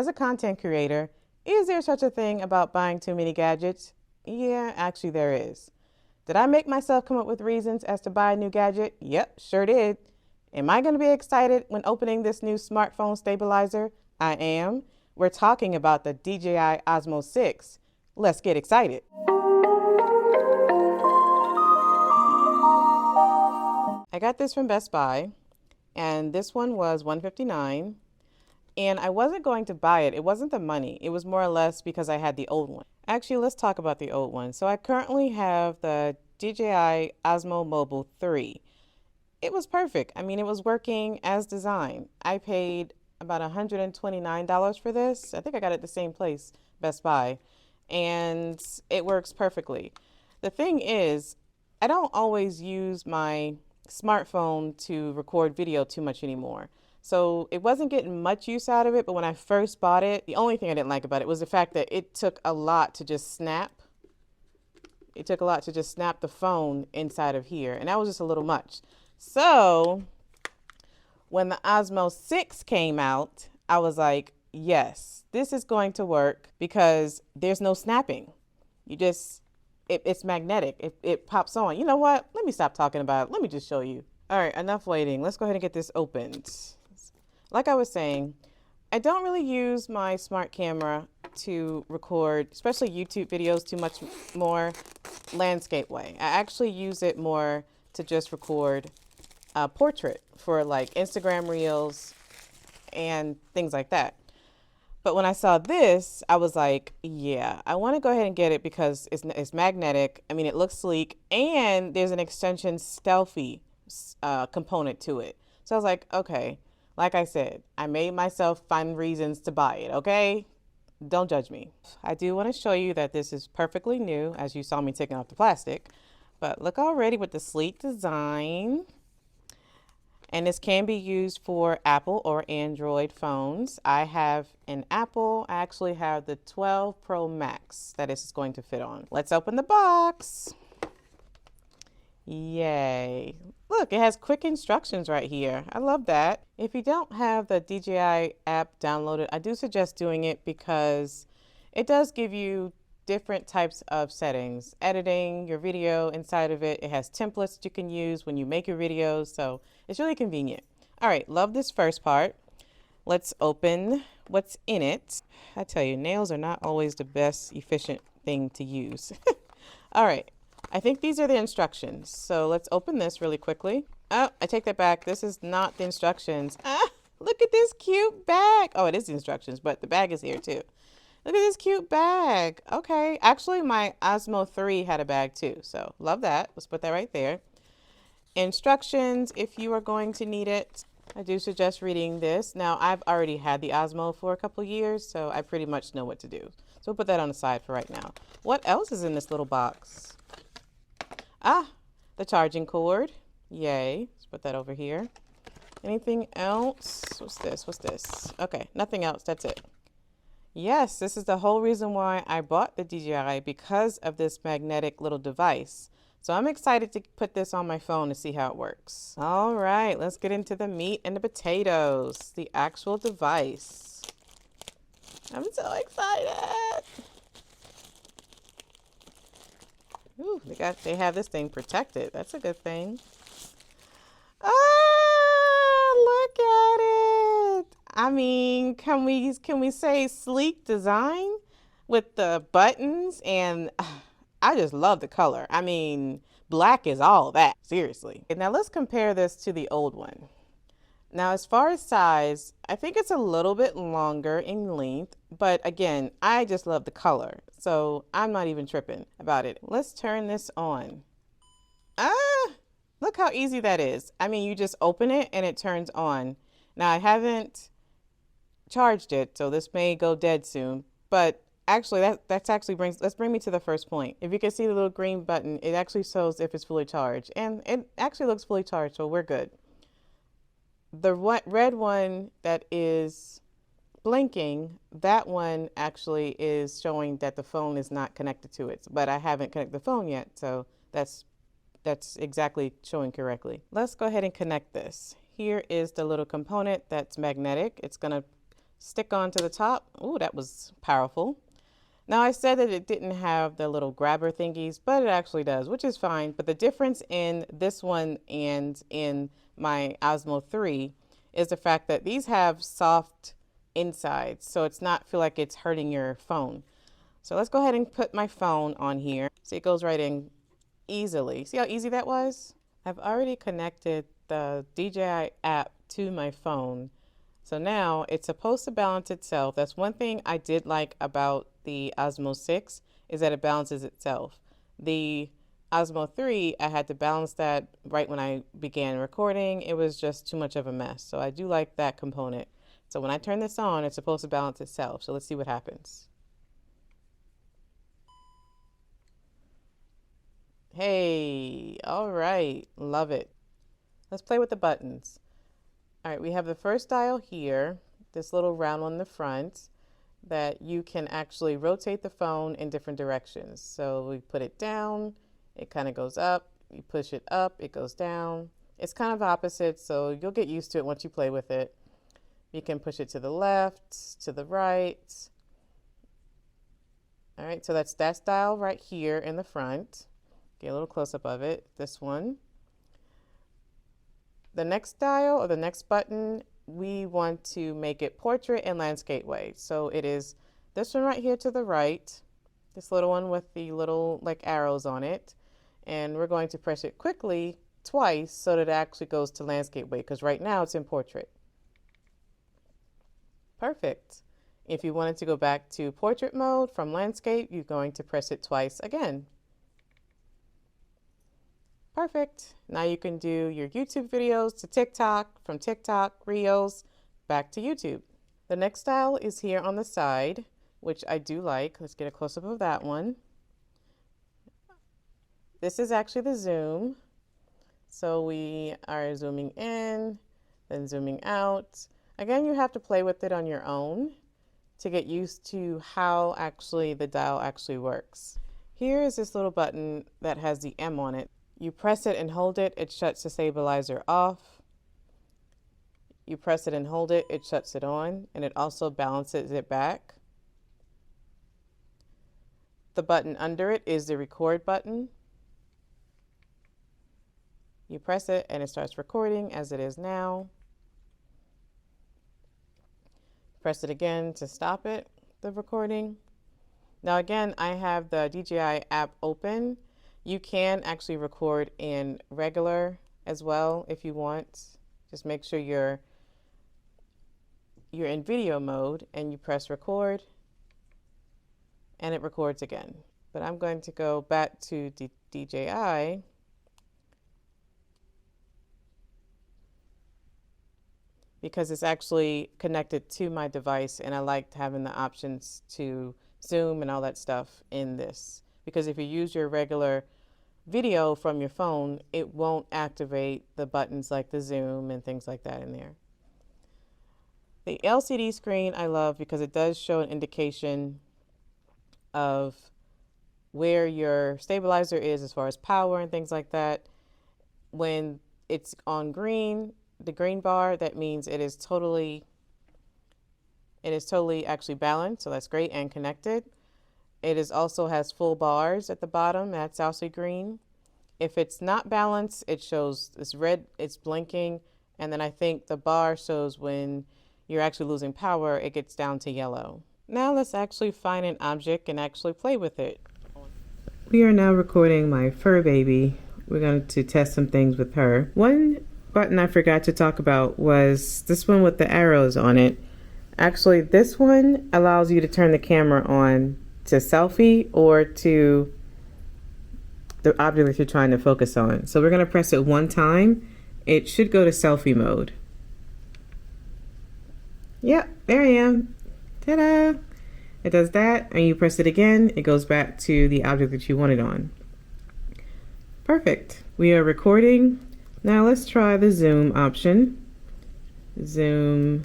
As a content creator, is there such a thing about buying too many gadgets? Yeah, actually there is. Did I make myself come up with reasons as to buy a new gadget? Yep, sure did. Am I going to be excited when opening this new smartphone stabilizer? I am. We're talking about the DJI Osmo 6. Let's get excited. I got this from Best Buy, and this one was $159. And I wasn't going to buy it. It wasn't the money. It was more or less because I had the old one. Actually, let's talk about the old one. So I currently have the DJI Osmo Mobile 3. It was perfect. I mean, it was working as designed. I paid about $129 for this. I think I got it at the same place, Best Buy. And it works perfectly. The thing is, I don't always use my smartphone to record video too much anymore. So it wasn't getting much use out of it, but when I first bought it, the only thing I didn't like about it was the fact that it took a lot to just snap. It took a lot to just snap the phone inside of here, and that was just a little much. So when the Osmo 6 came out, I was like, yes, this is going to work because there's no snapping. You just, it's magnetic. It pops on. You know what? Let me stop talking about it. Let me just show you. All right, enough waiting. Let's go ahead and get this opened. Like I was saying, I don't really use my smart camera to record, especially YouTube videos, too much more landscape way. I actually use it more to just record a portrait for like Instagram reels and things like that. But when I saw this, I was like, yeah, I want to go ahead and get it because it's magnetic. I mean, it looks sleek, and there's an extension Selfie component to it. So I was like, okay. Like I said, I made myself find reasons to buy it, okay? Don't judge me. I do want to show you that this is perfectly new, as you saw me taking off the plastic. But look already with the sleek design. And this can be used for Apple or Android phones. I have an Apple. I actually have the 12 Pro Max that this is going to fit on. Let's open the box. Yay. Look, it has quick instructions right here. I love that. If you don't have the DJI app downloaded, I do suggest doing it because it does give you different types of settings. Editing your video inside of it. It has templates that you can use when you make your videos, so it's really convenient. All right, love this first part. Let's open what's in it. I tell you, nails are not always the best efficient thing to use. All right. I think these are the instructions. So let's open this really quickly. Oh, I take that back. This is not the instructions. Ah, look at this cute bag. Oh, it is the instructions, but the bag is here too. Look at this cute bag. Okay. Actually, my Osmo 3 had a bag too. So love that. Let's put that right there. Instructions, if you are going to need it. I do suggest reading this. Now, I've already had the Osmo for a couple years, so I pretty much know what to do. So we'll put that on the side for right now. What else is in this little box? Ah, the charging cord. Yay. Let's put that over here. Anything else? What's this? What's this? Okay, nothing else. That's it. Yes, this is the whole reason why I bought the DJI, because of this magnetic little device. So I'm excited to put this on my phone to see how it works. All right, let's get into the meat and the potatoes, the actual device. I'm so excited. Ooh, they have this thing protected. That's a good thing. Ah, look at it. I mean, can we say sleek design with the buttons? And I just love the color. I mean, black is all that, seriously. And now let's compare this to the old one. Now, as far as size, I think it's a little bit longer in length, but again, I just love the color, so I'm not even tripping about it. Let's turn this on. Ah, look how easy that is. I mean, you just open it and it turns on. Now, I haven't charged it, so this may go dead soon, but actually, let's bring me to the first point. If you can see the little green button, it actually shows if it's fully charged, and it actually looks fully charged, so we're good. The red one that is blinking, that one actually is showing that the phone is not connected to it, but I haven't connected the phone yet, so that's exactly showing correctly. Let's go ahead and connect this. Here is the little component that's magnetic. It's gonna stick onto the top. Ooh, that was powerful. Now I said that it didn't have the little grabber thingies, but it actually does, which is fine. But the difference in this one and in my Osmo 3 is the fact that these have soft insides, so it's not feel like it's hurting your phone. So let's go ahead and put my phone on here. See, it goes right in easily. See how easy that was? I've already connected the DJI app to my phone. So now it's supposed to balance itself. That's one thing I did like about the Osmo 6 is that it balances itself. The Osmo 3, I had to balance that right when I began recording. It was just too much of a mess. So I do like that component. So when I turn this on, it's supposed to balance itself. So let's see what happens. Hey, all right, love it. Let's play with the buttons. All right, we have the first dial here, this little round on the front that you can actually rotate the phone in different directions. So we put it down, it kind of goes up, you push it up, it goes down. It's kind of opposite, so you'll get used to it once you play with it. You can push it to the left, to the right. All right, so that's that dial right here in the front. Get a little close up of it, this one. The next dial or the next button, we want to make it portrait and landscape way. So it is this one right here to the right, this little one with the little like arrows on it. And we're going to press it quickly twice so that it actually goes to landscape way because right now it's in portrait. Perfect. If you wanted to go back to portrait mode from landscape, you're going to press it twice again. Perfect. Now you can do your YouTube videos to TikTok, from TikTok, Reels, back to YouTube. The next style is here on the side, which I do like. Let's get a close-up of that one. This is actually the zoom. So we are zooming in, then zooming out. Again, you have to play with it on your own to get used to how actually the dial actually works. Here is this little button that has the M on it. You press it and hold it, it shuts the stabilizer off. You press it and hold it, it shuts it on, and it also balances it back. The button under it is the record button. You press it and it starts recording as it is now. Press it again to stop it, the recording. Now again, I have the DJI app open. You can actually record in regular as well if you want. Just make sure you're in video mode and you press record and it records again. But I'm going to go back to DJI because it's actually connected to my device and I liked having the options to zoom and all that stuff in this. Because if you use your regular video from your phone, it won't activate the buttons like the zoom and things like that in there. The LCD screen I love because it does show an indication of where your stabilizer is as far as power and things like that. When it's on green, the green bar, that means it is totally actually balanced, so that's great, and connected. It is also has full bars at the bottom, that's also green. If it's not balanced, it shows it's red, it's blinking, and then I think the bar shows when you're actually losing power, it gets down to yellow. Now let's actually find an object and actually play with it. We are now recording my fur baby. We're going to test some things with her. One button I forgot to talk about was this one with the arrows on it. Actually, this one allows you to turn the camera on to selfie or to the object that you're trying to focus on. So we're going to press it one time. It should go to selfie mode. Yep, there I am. Ta-da! It does that, and you press it again, it goes back to the object that you want it on. Perfect. We are recording. Now let's try the zoom option. Zoom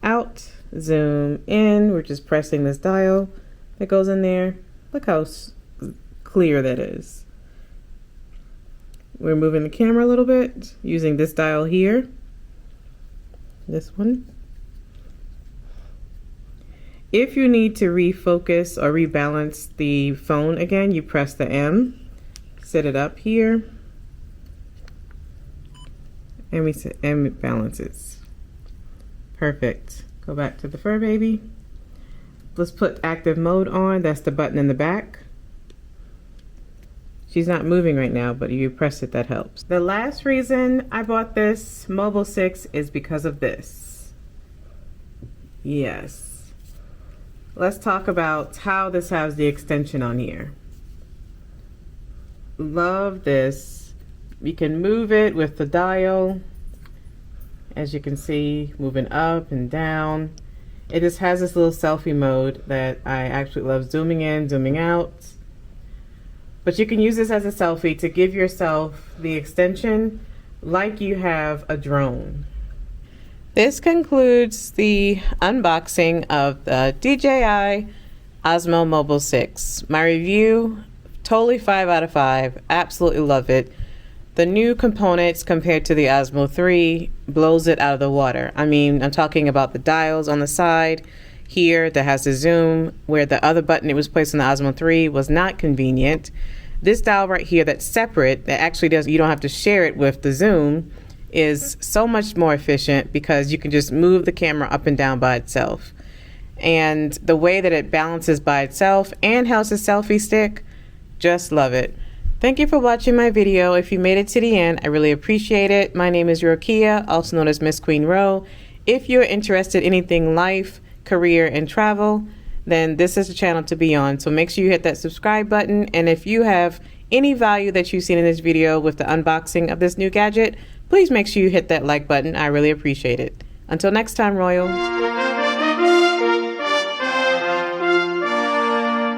out, zoom in. We're just pressing this dial that goes in there. Look how clear that is. We're moving the camera a little bit using this dial here. This one. If you need to refocus or rebalance the phone again, you press the M, set it up here, and it balances. Perfect. Go back to the fur baby. Let's put active mode on. That's the button in the back. She's not moving right now, but if you press it, that helps. The last reason I bought this Mobile 6 is because of this. Yes. Let's talk about how this has the extension on here. Love this. You can move it with the dial. As you can see, moving up and down. It just has this little selfie mode that I actually love, zooming in, zooming out. But you can use this as a selfie to give yourself the extension like you have a drone. This concludes the unboxing of the DJI Osmo Mobile 6. My review, totally 5 out of 5. Absolutely love it. The new components compared to the Osmo 3 blows it out of the water. I mean, I'm talking about the dials on the side here that has the zoom, where the other button it was placed on the Osmo 3 was not convenient. This dial right here that's separate, that actually does, you don't have to share it with the zoom, is so much more efficient because you can just move the camera up and down by itself. And the way that it balances by itself and has a selfie stick, just love it. Thank you for watching my video. If you made it to the end, I really appreciate it. My name is Rokia, also known as MsQueenRo. If you're interested in anything life, career, and travel, then this is the channel to be on. So make sure you hit that subscribe button. And if you have any value that you've seen in this video with the unboxing of this new gadget, please make sure you hit that like button. I really appreciate it. Until next time, Royal.